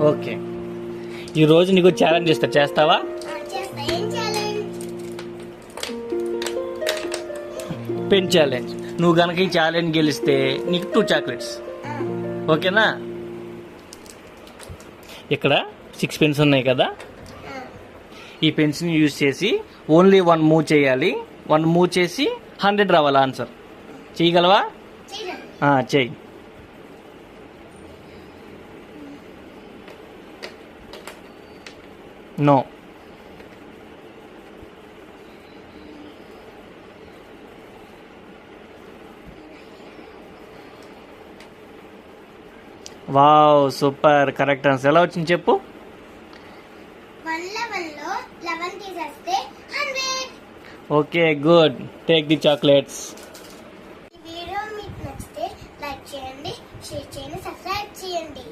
Okay, ఈరోజు నీకు challenge ఇస్తా, చేస్తావా? Pen challenge. నువ్వు గనక ఈ ఛాలెంజ్ గెలిస్తే నీకు 2 చాక్లెట్స్. ఓకేనా? ఇక్కడ 6 పెన్స్ ఉన్నాయి కదా, ఈ పెన్స్ని యూజ్ చేసి ఓన్లీ 1 మూవ్ చేయాలి. 1 మూవ్ చేసి 100 రావాలి ఆన్సర్. చేయగలవా? చెయ్యి. No. Wow, super, correct answer. ఎలా వచ్చింది చెప్పు? 11 లో 11 తీసేస్తే 100. Okay, good. Take the chocolates. ఈ వీడియో మీకు నచ్చితే లైక్ చేయండి, షేర్ చేయండి, సబ్స్క్రైబ్ చేయండి.